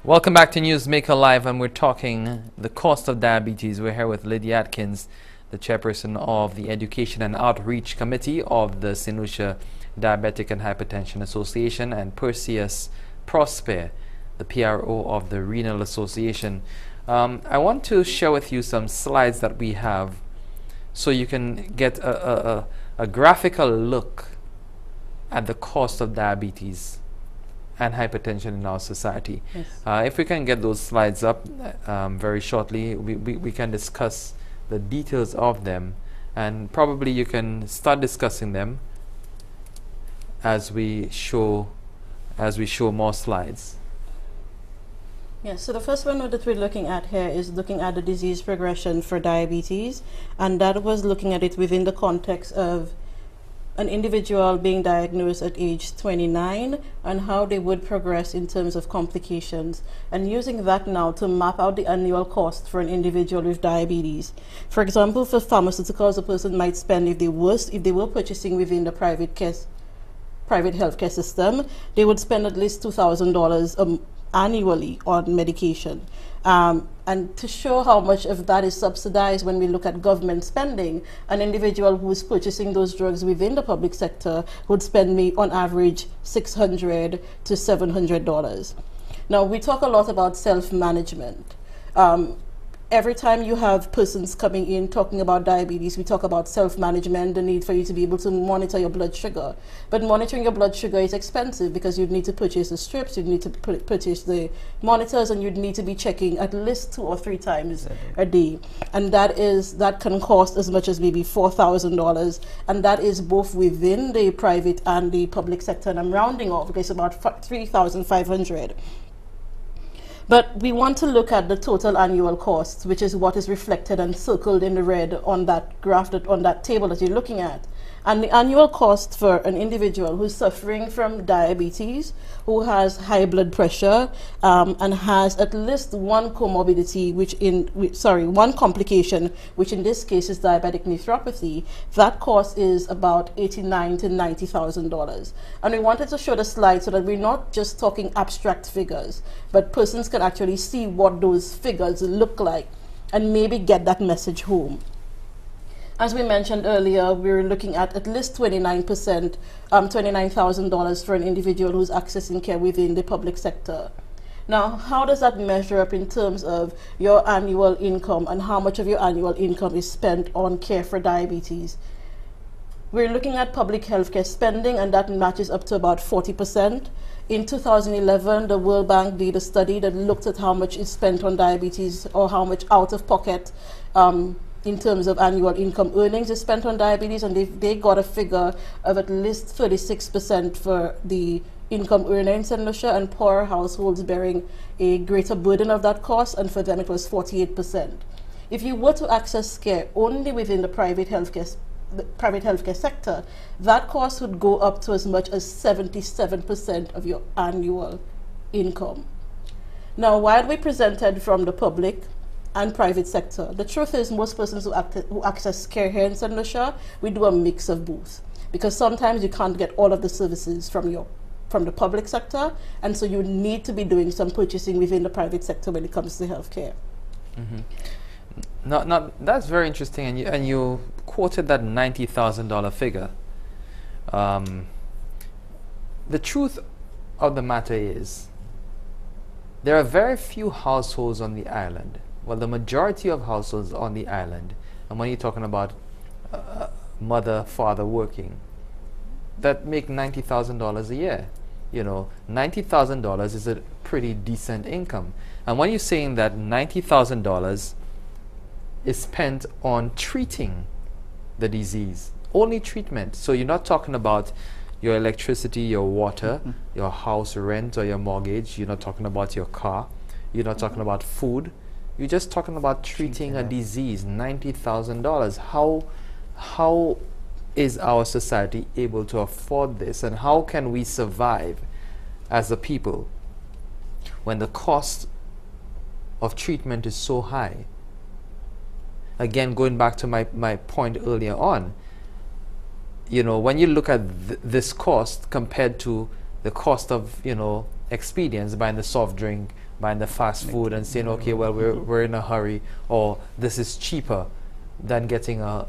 Welcome back to Newsmaker Live, and we're talking the cost of diabetes. We're here with Lydia Atkins, the chairperson of the Education and Outreach Committee of the St. Lucia Diabetic and Hypertension Association, and Perseus Prosper, the PRO of the Renal Association. I want to share with you some slides that we have so you can get a graphical look at the cost of diabetes and hypertension in our society. Yes. If we can get those slides up very shortly, we can discuss the details of them, and probably you can start discussing them as we show more slides. Yes, so the first one that we're looking at here is looking at the disease progression for diabetes, and that was looking at it within the context of an individual being diagnosed at age 29 and how they would progress in terms of complications, and using that now to map out the annual cost for an individual with diabetes. For example, for pharmaceuticals, a person might spend, if they were purchasing within the private healthcare system, they would spend at least $2,000 annually on medication. And to show how much of that is subsidized when we look at government spending, an individual who is purchasing those drugs within the public sector would spend on average $600 to $700. Now, we talk a lot about self-management. Every time you have persons coming in talking about diabetes, we talk about self-management, the need for you to be able to monitor your blood sugar. But monitoring your blood sugar is expensive because you'd need to purchase the strips, you'd need to purchase the monitors, and you'd need to be checking at least 2 or 3 times a day. And that can cost as much as maybe $4,000, and that is both within the private and the public sector. And I'm rounding off because it's about $3,500. But we want to look at the total annual cost, which is what is reflected and circled in the red on that graph, on that table that you're looking at. And the annual cost for an individual who's suffering from diabetes, who has high blood pressure, and has at least one comorbidity, one complication, which in this case is diabetic nephropathy, that cost is about $89,000 to $90,000. And we wanted to show the slide so that we're not just talking abstract figures, but persons can actually see what those figures look like and maybe get that message home. As we mentioned earlier, we're looking at least 29%, $29,000 for an individual who's accessing care within the public sector. Now, how does that measure up in terms of your annual income and how much of your annual income is spent on care for diabetes? We're looking at public healthcare spending, and that matches up to about 40%. In 2011, the World Bank did a study that looked at how much is spent on diabetes, or how much out of pocket in terms of annual income earnings is spent on diabetes, and they got a figure of at least 36% for the income earner in St. Lucia, and poorer households bearing a greater burden of that cost, and for them it was 48%. If you were to access care only within the private healthcare sector, that cost would go up to as much as 77% of your annual income. Now, while we presented from the public and private sector, the truth is most persons who access care here in St. Lucia, we do a mix of both, because sometimes you can't get all of the services from the public sector, and so you need to be doing some purchasing within the private sector when it comes to healthcare. Mm-hmm. Now, that's very interesting, and you quoted that $90,000 figure. The truth of the matter is there are very few households on the island. Well, the majority of households on the island, and when you're talking about mother, father working, that make $90,000 a year. You know, $90,000 is a pretty decent income. And when you're saying that $90,000 is spent on treating the disease, only treatment, so you're not talking about your electricity, your water, your house rent or your mortgage, you're not talking about your car, you're not talking about food, you're just talking about treating a disease. $90,000. How is our society able to afford this, and how can we survive as a people when the cost of treatment is so high? Again, going back to my point earlier on, you know, when you look at this cost compared to the cost of, you know, experience, buying the soft drink buying the fast food and saying, okay, well, we're in a hurry, or this is cheaper than getting a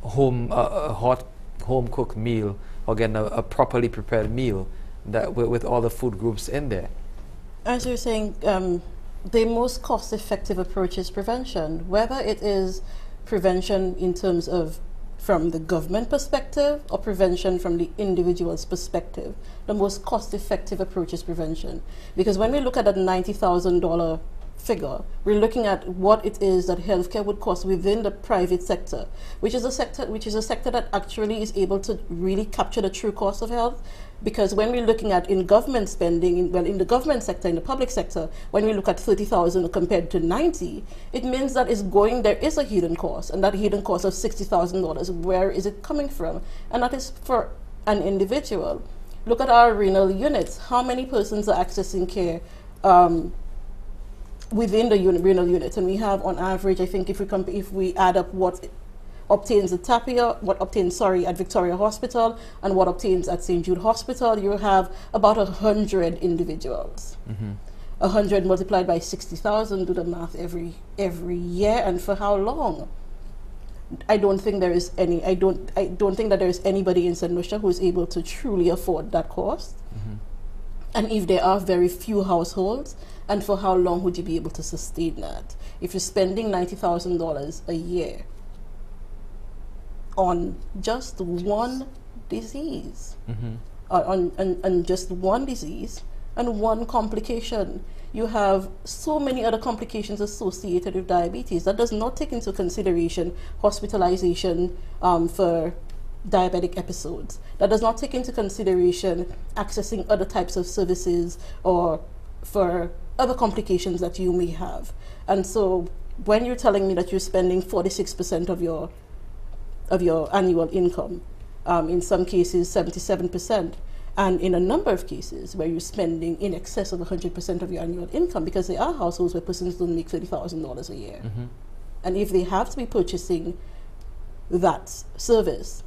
hot home cooked meal, or getting a properly prepared meal that with all the food groups in there. As you're saying, the most cost-effective approach is prevention, whether it is prevention in terms of from the government perspective or prevention from the individual's perspective. The most cost-effective approach is prevention. Because when we look at that $90,000 figure, we're looking at what it is that healthcare would cost within the private sector, which is a sector that actually is able to really capture the true cost of health. Because when we're looking at in government spending, in the government sector, in the public sector, when we look at 30,000 compared to 90, it means that there is a hidden cost, and that hidden cost of $60,000, where is it coming from? And that is for an individual. Look at our renal units. How many persons are accessing care within the renal units? And we have, on average, I think if we add up what obtains at Tapia, what obtains, at Victoria Hospital, and what obtains at St. Jude Hospital, you have about 100 individuals. 100 multiplied by 60,000, do the math every year, and for how long? I don't think there is any. I don't think that there is anybody in St. Lucia who is able to truly afford that cost. And if there are very few households, and for how long would you be able to sustain that? If you're spending $90,000 a year on just one disease, on just one disease and one complication, you have so many other complications associated with diabetes. That does not take into consideration hospitalization for diabetic episodes. That does not take into consideration accessing other types of services or for other complications that you may have. And so when you're telling me that you're spending 46% of your annual income, in some cases 77%, and in a number of cases where you're spending in excess of 100% of your annual income, because there are households where persons don't make $30,000 a year. And if they have to be purchasing that service,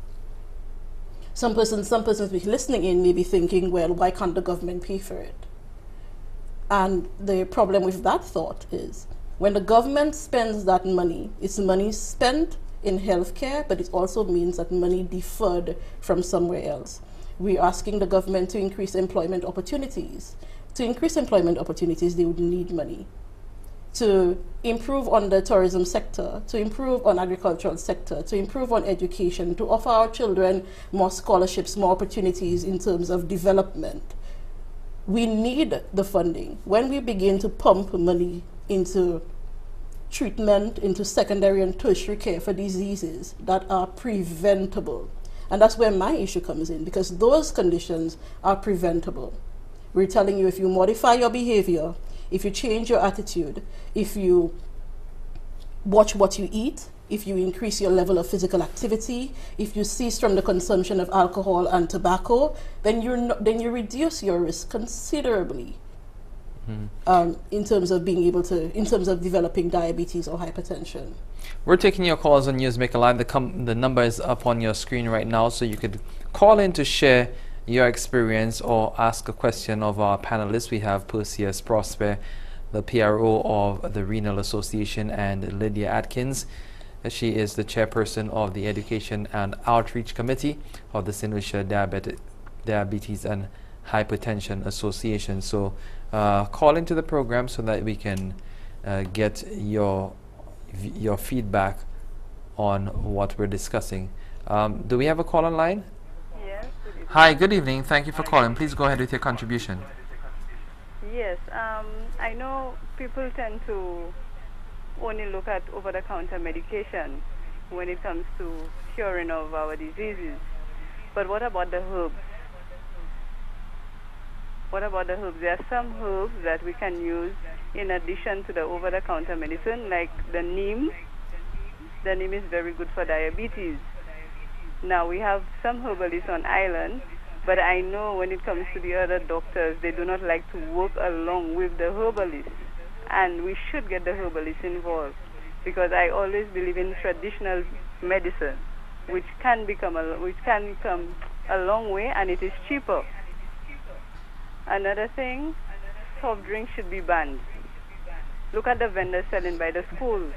some persons listening in may be thinking, well, why can't the government pay for it? And the problem with that thought is, when the government spends that money, it's money spent in healthcare, but it also means that money deferred from somewhere else. We're asking the government to increase employment opportunities. To increase employment opportunities, they would need money. To improve on the tourism sector, to improve on agricultural sector, to improve on education, to offer our children more scholarships, more opportunities in terms of development. We need the funding. When we begin to pump money into treatment, into secondary and tertiary care for diseases that are preventable, and that's where my issue comes in, because those conditions are preventable. We're telling you, if you modify your behavior, if you change your attitude, if you watch what you eat, if you increase your level of physical activity, if you cease from the consumption of alcohol and tobacco, then you reduce your risk considerably in terms of developing diabetes or hypertension. We're taking your calls on Newsmaker Live. The number is up on your screen right now, so you could call in to share your experience or ask a question of our panelists. We have Perseus Prosper, the PRO of the Renal Association, and Lydia Atkins. She is the chairperson of the Education and Outreach Committee of the St. Lucia Diabetes and Hypertension Association. So call into the program so that we can get your feedback on what we're discussing. Do we have a call online? Yes. Hi, good evening. Thank you for calling. Please go ahead with your contribution. Yes. I know people tend to only look at over-the-counter medication when it comes to curing of our diseases. But what about the herbs? What about the herbs? There are some herbs that we can use in addition to the over-the-counter medicine, like the neem. The neem is very good for diabetes. Now, we have some herbalists on island, but I know when it comes to the other doctors, they do not like to work along with the herbalists. And we should get the herbalists involved, because I always believe in traditional medicine, which can come a long way, and it is cheaper. Another thing, soft drinks should be banned. Look at the vendors selling by the schools.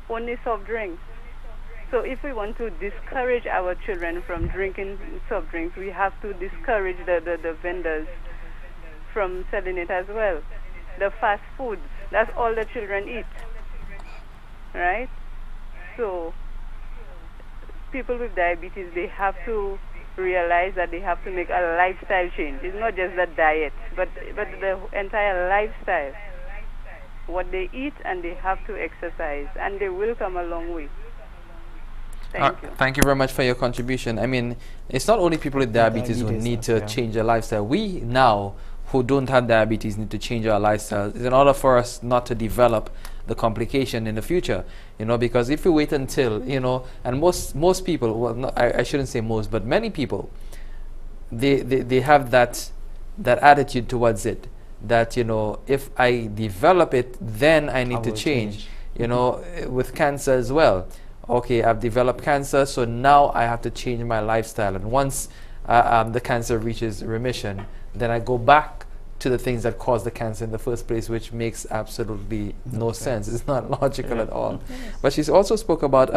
Only soft drinks. So if we want to discourage our children from drinking soft drinks, we have to discourage the vendors from selling it as well. The fast foods, that's all the children eat, right? So people with diabetes, they have to realize that they have to make a lifestyle change. It's not just the diet, but the entire lifestyle. What they eat, and they have to exercise, and they will come a long way. Thank you. Thank you very much for your contribution. I mean, it's not only people with diabetes who need to change their lifestyle. We now, who don't have diabetes, need to change our lifestyle in order for us not to develop the complication in the future. You know, because if we wait until, you know, and most people, well, not, I shouldn't say most, but many people, they have that attitude towards it, that, you know, if I develop it, then I need to change. You know, with cancer as well. Okay, I've developed cancer, so now I have to change my lifestyle. And once the cancer reaches remission, then I go back to the things that caused the cancer in the first place, which makes absolutely no sense. It's not logical at all. Yes. But she's also spoke about,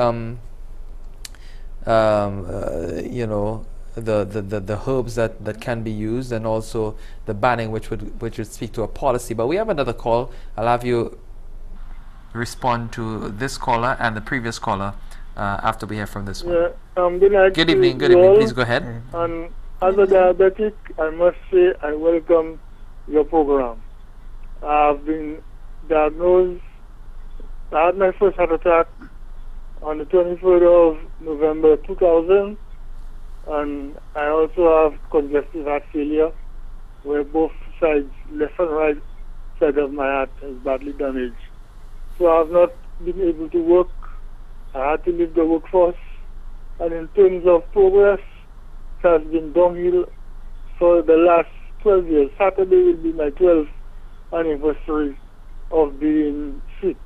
you know, the herbs that can be used, and also the banning, which would speak to a policy. But we have another call. I'll have you respond to this caller and the previous caller after we hear from this one. Good evening. Please go ahead. And as a diabetic, I must say I welcome your program. I've been diagnosed. I had my first heart attack on the 23rd of November 2000, and I also have congestive heart failure, where both sides, left and right side of my heart, is badly damaged. So I have not been able to work. I had to leave the workforce. And in terms of progress, it has been downhill for the last 12 years. Saturday will be my 12th anniversary of being sick.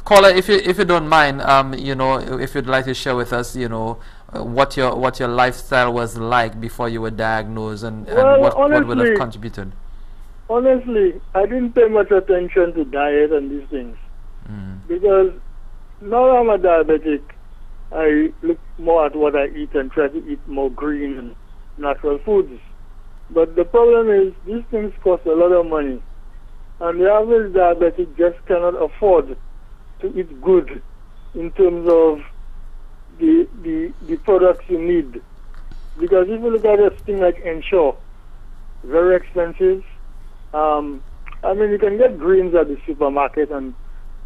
Caller, if you don't mind, you know, if you'd like to share with us, you know, what your lifestyle was like before you were diagnosed, and what would have contributed. Honestly, I didn't pay much attention to diet and these things. Because now I'm a diabetic, I look more at what I eat and try to eat more green and natural foods. But the problem is, these things cost a lot of money, and the average diabetic just cannot afford to eat good in terms of the products you need. Because if you look at a thing like Ensure, very expensive. I mean, you can get greens at the supermarket and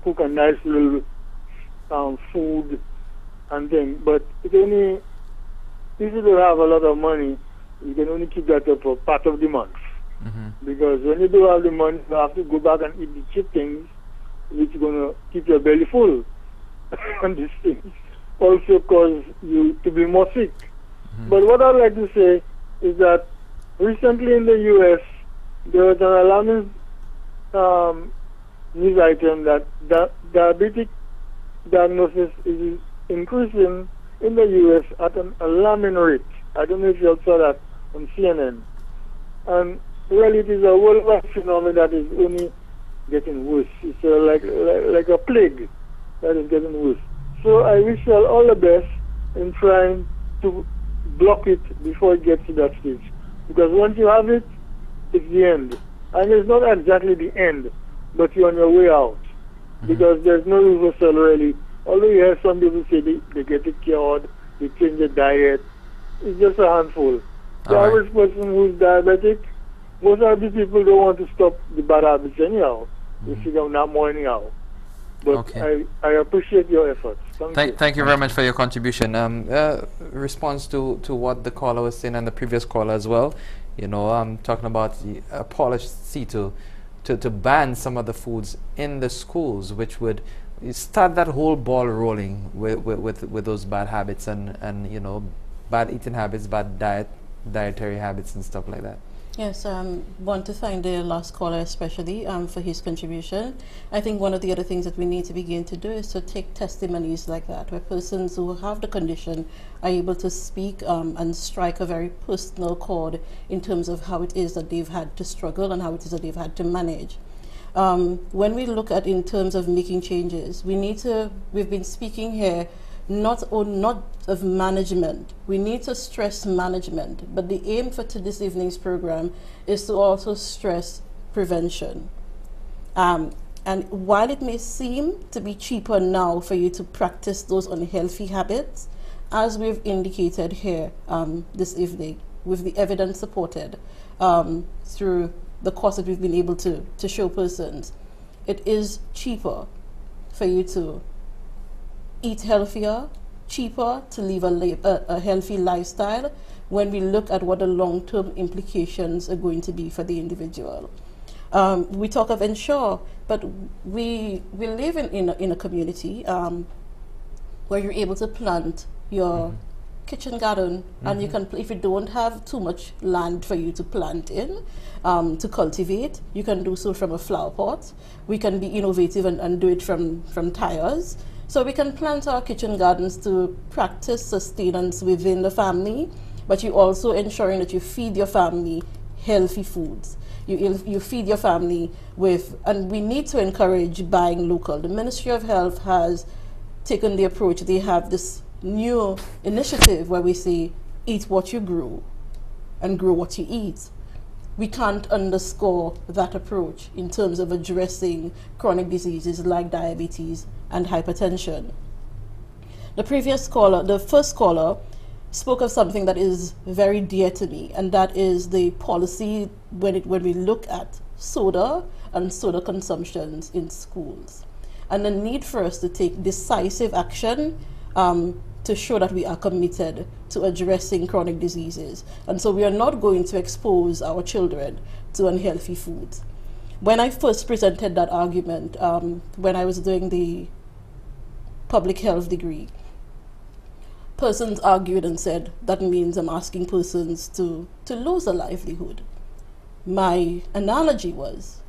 cook a nice little food and things, but if you don't have a lot of money, you can only keep that up for part of the month. Because when you don't have the money, you have to go back and eat the cheap things, which is going to keep your belly full. And these things also cause you to be more sick. But what I'd like to say is that recently in the U.S., there was an alarming news item that diabetic diagnosis is increasing in the U.S. at an alarming rate. I don't know if you all saw that on CNN. And really, it is a worldwide phenomenon that is only getting worse. It's like a plague that is getting worse. So I wish you all the best in trying to block it before it gets to that stage. Because once you have it, it's the end. And it's not exactly the end, but you're on your way out. Because there's no reversal really. Although you hear some people say they get it cured, they change their diet, it's just a handful. The average person who's diabetic, most of the people don't want to stop the bad habits anyhow. They figure not more anyhow. But I appreciate your efforts. Thank you very much for your contribution. Response to what the caller was saying and the previous caller as well. You know, I'm talking about the policy to ban some of the foods in the schools, which would start that whole ball rolling with those bad habits and you know, bad eating habits, bad dietary habits and stuff like that. Yes, want to thank the last caller especially for his contribution. I think one of the other things that we need to begin to do is to take testimonies like that, where persons who have the condition are able to speak and strike a very personal chord in terms of how it is that they've had to struggle and how it is that they've had to manage. when we look at in terms of making changes, we've been speaking here not of management. We need to stress management, but the aim for this evening's program is to also stress prevention. And while it may seem to be cheaper now for you to practice those unhealthy habits, as we've indicated here this evening, with the evidence supported through the course that we've been able to show persons, it is cheaper for you to eat healthier, cheaper to live a healthy lifestyle when we look at what the long-term implications are going to be for the individual. We talk of ensure, but we live in a community where you're able to plant your kitchen garden, and you can, if you don't have too much land for you to plant in, to cultivate, you can do so from a flower pot. We can be innovative and do it from tires. So we can plant our kitchen gardens to practice sustenance within the family, but you also ensuring that you feed your family healthy foods. You feed your family with, and we need to encourage buying local. The Ministry of Health has taken the approach. They have this new initiative where we say, eat what you grow and grow what you eat. We can't underscore that approach in terms of addressing chronic diseases like diabetes and hypertension. The first caller, spoke of something that is very dear to me, and that is the policy when we look at soda and soda consumptions in schools, and the need for us to take decisive action to show that we are committed to addressing chronic diseases. And so we are not going to expose our children to unhealthy foods. When I first presented that argument, when I was doing the public health degree, persons argued and said, that means I'm asking persons to lose a livelihood. My analogy was,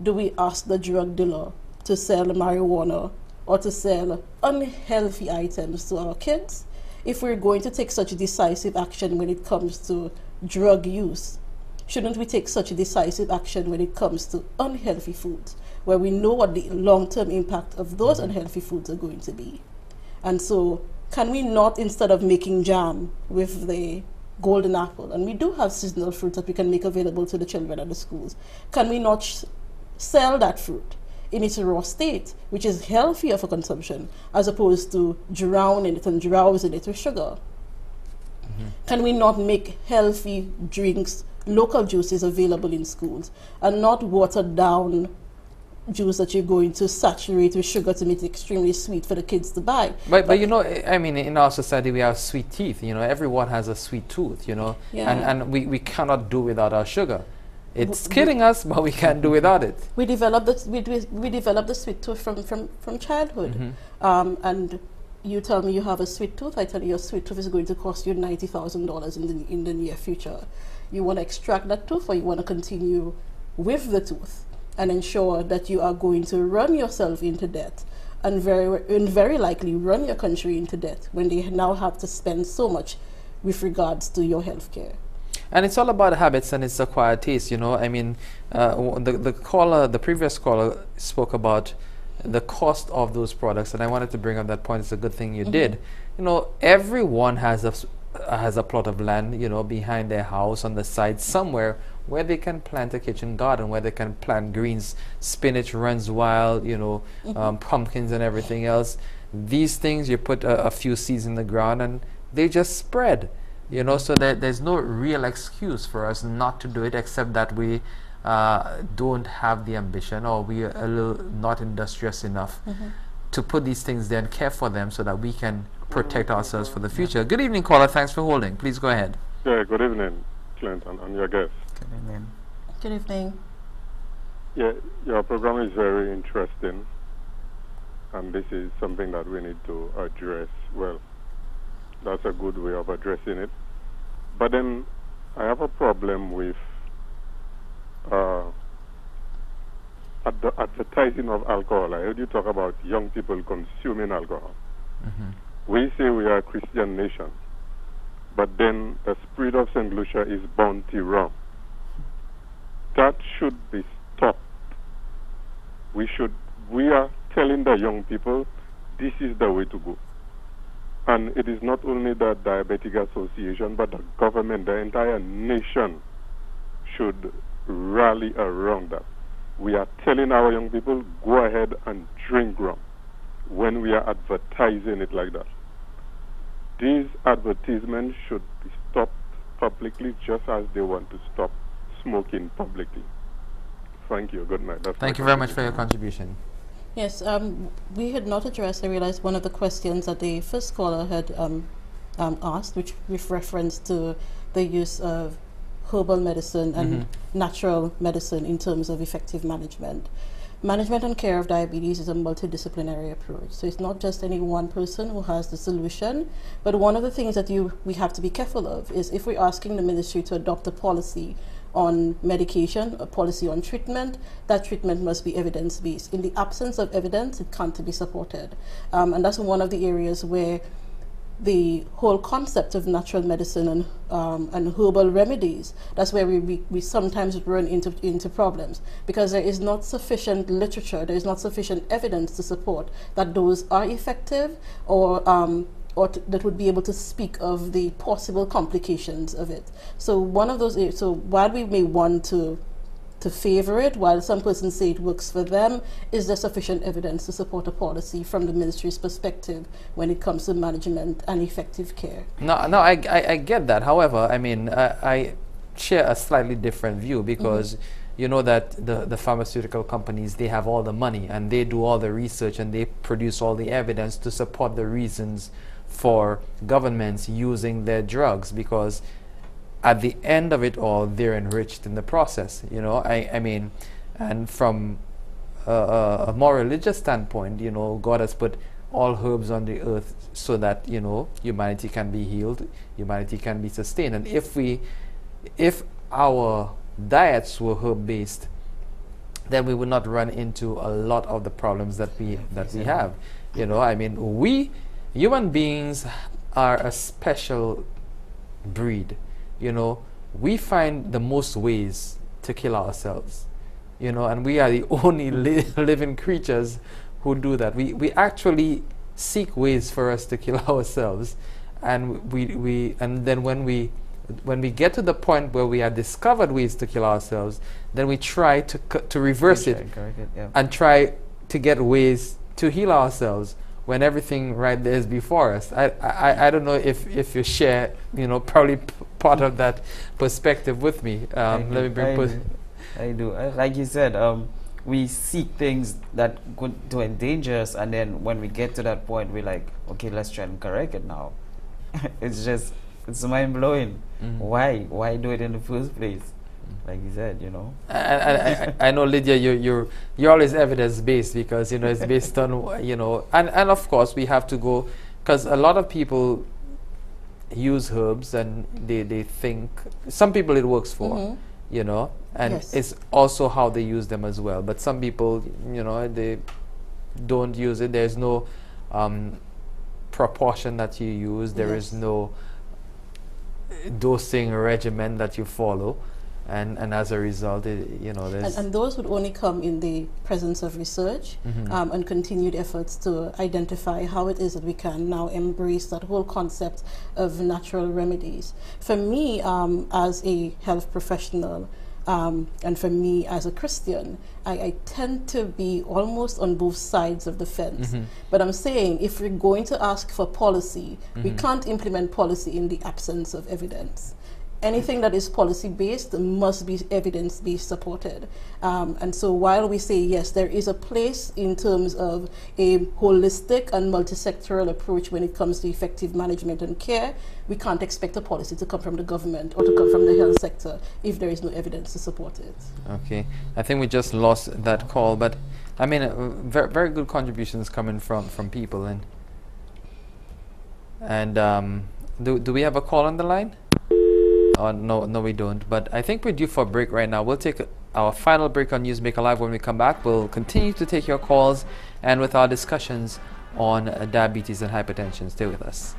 do we ask the drug dealer to sell marijuana or to sell unhealthy items to our kids? If we're going to take such decisive action when it comes to drug use, shouldn't we take such decisive action when it comes to unhealthy foods, where we know what the long-term impact of those unhealthy foods are going to be? And so, can we not, instead of making jam with the golden apple, and we do have seasonal fruit that we can make available to the children at the schools, can we not sell that fruit in its raw state, which is healthier for consumption, as opposed to drown in it and drowse in it with sugar? Can we not make healthy drinks, local juices available in schools, and not watered down juice that you're going to saturate with sugar to make it extremely sweet for the kids to buy? But you know, I mean, in our society we have sweet teeth, you know, everyone has a sweet tooth, you know, and we cannot do without our sugar. It's killing us, but we can't do without it. We develop the sweet tooth from childhood. And you tell me you have a sweet tooth, I tell you your sweet tooth is going to cost you $90,000 in the near future. You want to extract that tooth, or you want to continue with the tooth and ensure that you are going to run yourself into debt, and very likely run your country into debt when they now have to spend so much with regards to your health care. And it's all about habits, and it's acquired taste, you know. I mean, the previous caller spoke about the cost of those products, and I wanted to bring up that point. It's a good thing you did. You know, everyone has a plot of land, you know, behind their house on the side somewhere where they can plant a kitchen garden, where they can plant greens. Spinach runs wild, you know, pumpkins and everything else. These things, you put a few seeds in the ground and they just spread. You know, so there's no real excuse for us not to do it, except that we don't have the ambition, or we are a little not industrious enough to put these things there and care for them so that we can protect ourselves for the future. Good evening, caller. Thanks for holding. Please go ahead. Yeah, good evening, Clinton, and your guest. Good evening. Good evening. Yeah, your program is very interesting, and this is something that we need to address. Well, that's a good way of addressing it. But then I have a problem with advertising of alcohol. I heard you talk about young people consuming alcohol. We say we are a Christian nation, but then the spirit of St. Lucia is bounty rum. That should be stopped. we are telling the young people this is the way to go. And it is not only the Diabetic Association, but the government, the entire nation should rally around that. We are telling our young people, go ahead and drink rum when we are advertising it like that. These advertisements should be stopped publicly just as they want to stop smoking publicly. Thank you. Good night. Thank you very much for your contribution. Yes, we had not addressed, I realized, one of the questions that the first caller had asked, which with reference to the use of herbal medicine and natural medicine in terms of effective management. Management and care of diabetes is a multidisciplinary approach. So it's not just any one person who has the solution, but one of the things that we have to be careful of is if we're asking the ministry to adopt a policy on medication, a policy on treatment, that treatment must be evidence-based. In the absence of evidence, it can't be supported. And that's one of the areas where the whole concept of natural medicine and herbal remedies, that's where we sometimes run into problems, because there is not sufficient literature, there is not sufficient evidence to support that those are effective or that would be able to speak of the possible complications of it. So one of those, so while we may want to favor it, while some persons say it works for them, is there sufficient evidence to support a policy from the ministry's perspective when it comes to management and effective care? No, I get that. However, I mean, I share a slightly different view, because you know that the pharmaceutical companies, they have all the money and they do all the research and they produce all the evidence to support the reasons for governments using their drugs, because at the end of it all, they're enriched in the process. You know, I mean, and from a more religious standpoint, you know, God has put all herbs on the earth so that, you know, humanity can be healed, humanity can be sustained. And if our diets were herb-based, then we would not run into a lot of the problems that we have. You know, I mean, we human beings are a special breed. You know, we find the most ways to kill ourselves, you know, and we are the only living creatures who do that. We actually seek ways for us to kill ourselves, and and then when we get to the point where we have discovered ways to kill ourselves, then we try to reverse it, and try to get ways to heal ourselves when everything right there is before us. I don't know if you share, you know, probably part of that perspective with me. Let me bring I do. Like you said, we seek things that could to endanger us, and then when we get to that point, we're like, okay, let's try and correct it now. It's mind blowing. Why do it in the first place? Like you said, you know. I know, Lydia, you're always evidence based, because, you know, it's based on, you know, and of course we have to go, because a lot of people use herbs and they think, some people it works for, you know, and it's also how they use them as well. But some people, you know, they don't use it. There's no proportion that you use. There is no dosing regimen that you follow. And as a result, you know, and those would only come in the presence of research and continued efforts to identify how it is that we can now embrace that whole concept of natural remedies. For me, as a health professional, and for me as a Christian, I tend to be almost on both sides of the fence. But I'm saying, if we're going to ask for policy, we can't implement policy in the absence of evidence. Anything that is policy-based must be evidence-based supported. And so while we say, yes, there is a place in terms of a holistic and multi-sectoral approach when it comes to effective management and care, we can't expect a policy to come from the government or to come from the health sector if there is no evidence to support it. Okay, I think we just lost that call, but I mean, very, very good contributions coming from people. And do we have a call on the line? Oh, no, we don't. But I think we're due for a break right now. We'll take our final break on Newsmaker Live. When we come back, we'll continue to take your calls and with our discussions on diabetes and hypertension. Stay with us.